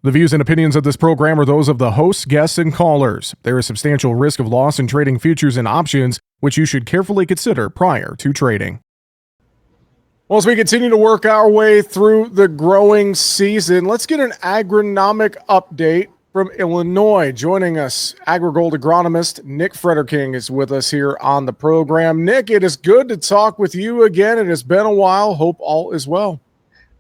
The views and opinions of this program are those of the hosts, guests, and callers. There is substantial risk of loss in trading futures and options, which you should carefully consider prior to trading. Well, as we continue to work our way through the growing season, let's get an agronomic update from Illinois. Joining us, AgriGold agronomist Nick Frederking is with us here on the program. Nick, it is good to talk with you again. It has been a while. Hope all is well.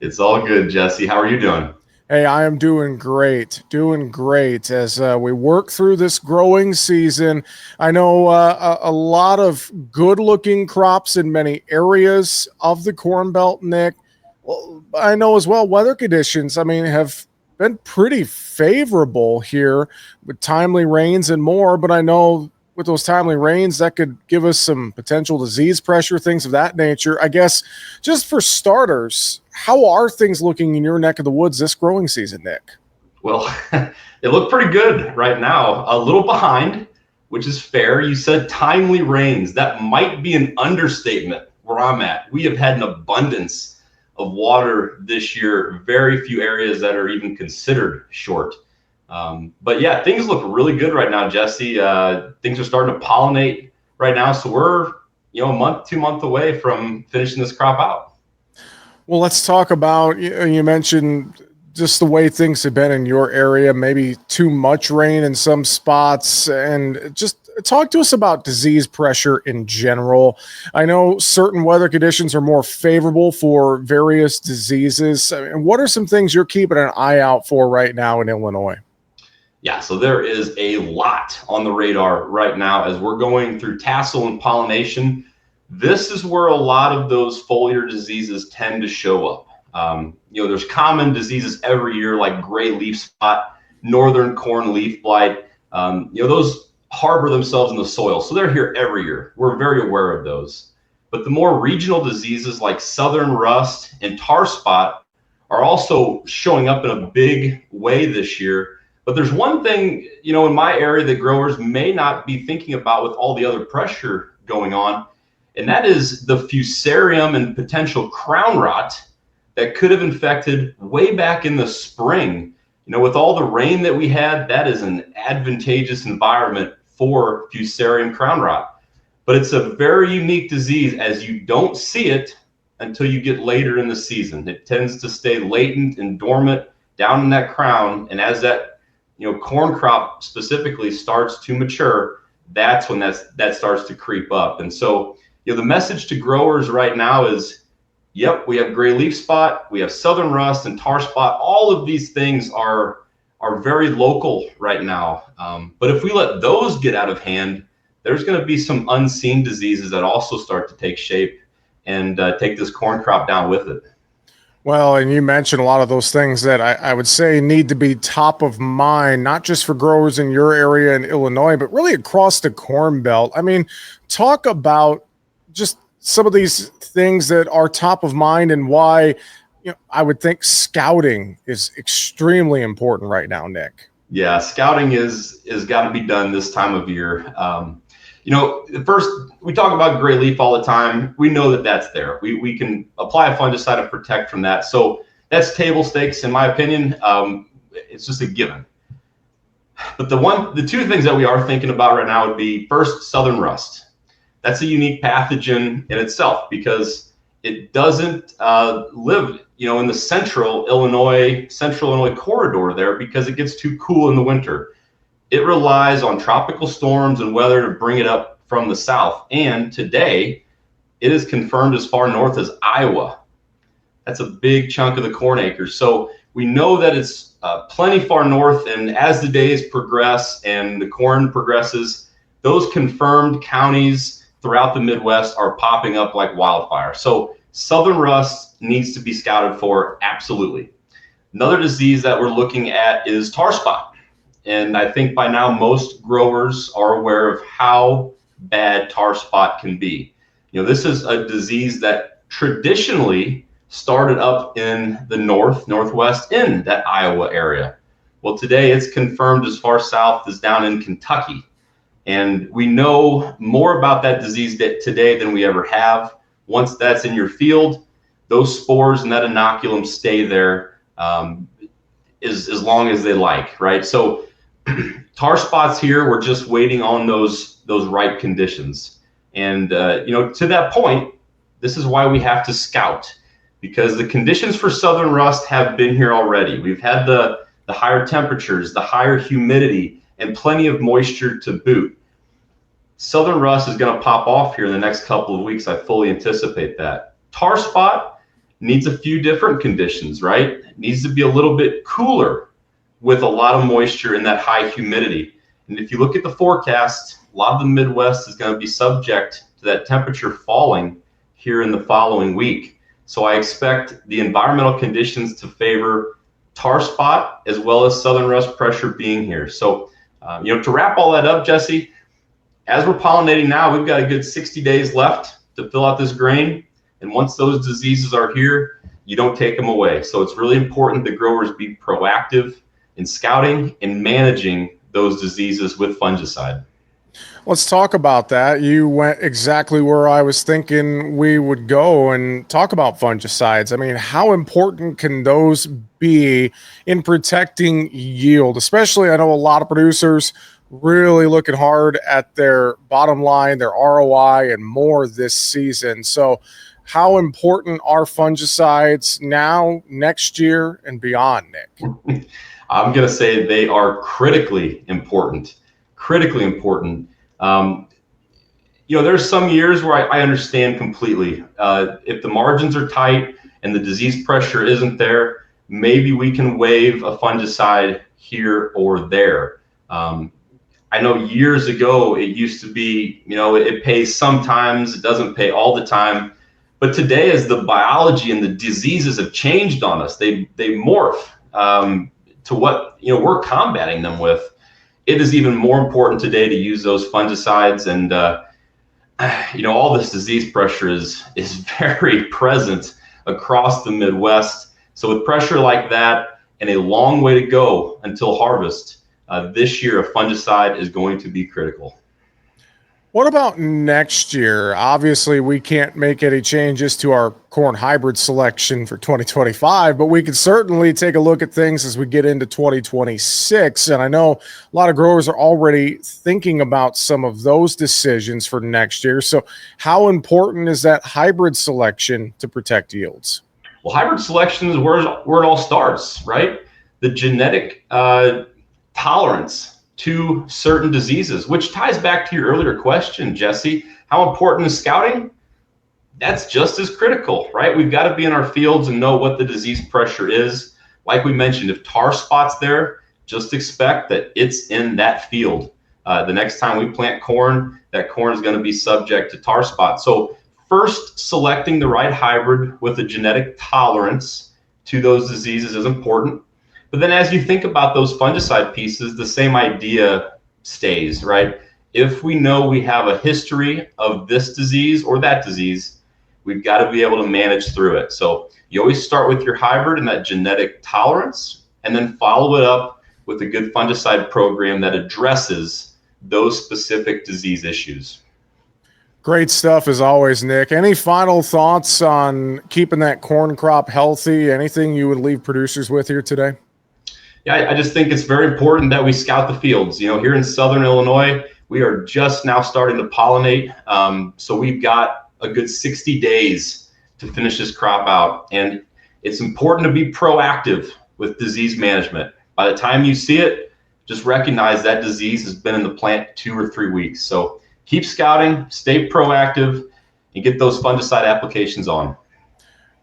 It's all good, Jesse. How are you doing? Hey, I am doing great as we work through this growing season. I know a lot of good-looking crops in many areas of the Corn Belt, Nick. Well, I know as well weather conditions, have been pretty favorable here with timely rains and more, but I know with those timely rains, that could give us some potential disease pressure, things of that nature. I guess just for starters, how are things looking in your neck of the woods this growing season, Nick? Well, they look pretty good right now. A little behind, which is fair. You said timely rains. That might be an understatement where I'm at. We have had an abundance of water this year. Very few areas that are even considered short. But yeah, things look really good right now, Jesse. Things are starting to pollinate right now. So we're, a month, 2 months away from finishing this crop out. Well, let's talk about, you mentioned just the way things have been in your area, maybe too much rain in some spots, and just talk to us about disease pressure in general. I know certain weather conditions are more favorable for various diseases. And what are some things you're keeping an eye out for right now in Illinois? Yeah, so there is a lot on the radar right now as we're going through tassel and pollination. This is where a lot of those foliar diseases tend to show up. There's common diseases every year like gray leaf spot, northern corn leaf blight. Those harbor themselves in the soil, so they're here every year. We're very aware of those. But the more regional diseases like southern rust and tar spot are also showing up in a big way this year. But there's one thing, in my area that growers may not be thinking about with all the other pressure going on, and that is the fusarium and potential crown rot that could have infected way back in the spring. With all the rain that we had, that is an advantageous environment for fusarium crown rot. But it's a very unique disease as you don't see it until you get later in the season. It tends to stay latent and dormant down in that crown, and as that corn crop specifically starts to mature, that's when that starts to creep up. And so, the message to growers right now is, yep, we have gray leaf spot, we have southern rust and tar spot. All of these things are very local right now. But if we let those get out of hand, there's going to be some unseen diseases that also start to take shape and take this corn crop down with it. Well, and you mentioned a lot of those things that I would say need to be top of mind, not just for growers in your area in Illinois, but really across the Corn Belt. Talk about just some of these things that are top of mind and why, I would think scouting is extremely important right now, Nick. Yeah, scouting is got to be done this time of year. First, we talk about gray leaf all the time. We know that that's there. We can apply a fungicide and protect from that. So that's table stakes, in my opinion. It's just a given. But the two things that we are thinking about right now would be, first, southern rust. That's a unique pathogen in itself because it doesn't live, in the central Illinois corridor there because it gets too cool in the winter. It relies on tropical storms and weather to bring it up from the south. And today, it is confirmed as far north as Iowa. That's a big chunk of the corn acres. So we know that it's plenty far north. And as the days progress and the corn progresses, those confirmed counties throughout the Midwest are popping up like wildfire. So southern rust needs to be scouted for, absolutely. Another disease that we're looking at is tar spot. And I think by now most growers are aware of how bad tar spot can be. This is a disease that traditionally started up in the northwest in that Iowa area. Well, today it's confirmed as far south as down in Kentucky. And we know more about that disease today than we ever have. Once that's in your field, those spores and that inoculum stay there. as long as they like, right? So tar spots here, we're just waiting on those right conditions. And to that point, this is why we have to scout, because the conditions for southern rust have been here already. We've had the higher temperatures, the higher humidity, and plenty of moisture to boot. Southern rust is going to pop off here in the next couple of weeks. I fully anticipate that. Tar spot needs a few different conditions, right? It needs to be a little bit cooler with a lot of moisture and that high humidity. And if you look at the forecast, a lot of the Midwest is going to be subject to that temperature falling here in the following week. So I expect the environmental conditions to favor tar spot as well as southern rust pressure being here. So, to wrap all that up, Jesse, as we're pollinating now, we've got a good 60 days left to fill out this grain. And once those diseases are here, you don't take them away. So it's really important that growers be proactive in scouting and managing those diseases with fungicide. Let's talk about that. You went exactly where I was thinking we would go and talk about fungicides. I mean, how important can those be in protecting yield? Especially, I know a lot of producers really looking hard at their bottom line, their ROI, and more this season. So how important are fungicides now, next year, and beyond, Nick? I'm going to say they are critically important. Critically important. There's some years where I understand completely. If the margins are tight and the disease pressure isn't there, maybe we can waive a fungicide here or there. I know years ago it used to be, it pays sometimes, it doesn't pay all the time. But today, as the biology and the diseases have changed on us, they morph to what we're combating them with. It is even more important today to use those fungicides, and all this disease pressure is very present across the Midwest. So with pressure like that and a long way to go until harvest, this year a fungicide is going to be critical. What about next year? Obviously, we can't make any changes to our corn hybrid selection for 2025, but we can certainly take a look at things as we get into 2026. And I know a lot of growers are already thinking about some of those decisions for next year. So how important is that hybrid selection to protect yields? Well, hybrid selection is where it all starts, right? The genetic tolerance to certain diseases, which ties back to your earlier question, Jesse. How important is scouting? That's just as critical, right? We've got to be in our fields and know what the disease pressure is. Like we mentioned, if tar spot's there, just expect that it's in that field. The next time we plant corn, that corn is going to be subject to tar spot. So first, selecting the right hybrid with a genetic tolerance to those diseases is important. But then as you think about those fungicide pieces, the same idea stays, right? If we know we have a history of this disease or that disease, we've got to be able to manage through it. So you always start with your hybrid and that genetic tolerance, and then follow it up with a good fungicide program that addresses those specific disease issues. Great stuff as always, Nick. Any final thoughts on keeping that corn crop healthy? Anything you would leave producers with here today? Yeah, I just think it's very important that we scout the fields. Here in Southern Illinois, we are just now starting to pollinate. So we've got a good 60 days to finish this crop out. And it's important to be proactive with disease management. By the time you see it, just recognize that disease has been in the plant 2 or 3 weeks. So keep scouting, stay proactive, and get those fungicide applications on.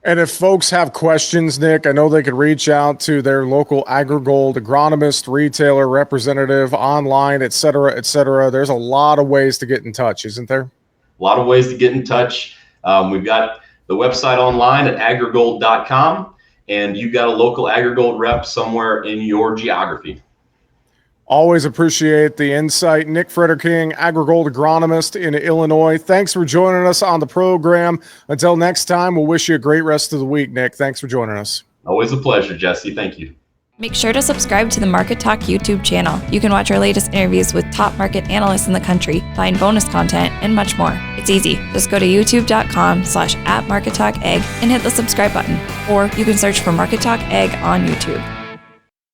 And if folks have questions, Nick, I know they could reach out to their local AgriGold agronomist, retailer, representative, online, et cetera, et cetera. There's a lot of ways to get in touch, isn't there? A lot of ways to get in touch. We've got the website online at agrigold.com, and you've got a local AgriGold rep somewhere in your geography. Always appreciate the insight. Nick Frederking, AgriGold agronomist in Illinois. Thanks for joining us on the program. Until next time, we'll wish you a great rest of the week, Nick. Thanks for joining us. Always a pleasure, Jesse. Thank you. Make sure to subscribe to the Market Talk YouTube channel. You can watch our latest interviews with top market analysts in the country, find bonus content, and much more. It's easy. Just go to youtube.com/@MarketTalkAg and hit the subscribe button. Or you can search for Market Talk Ag on YouTube.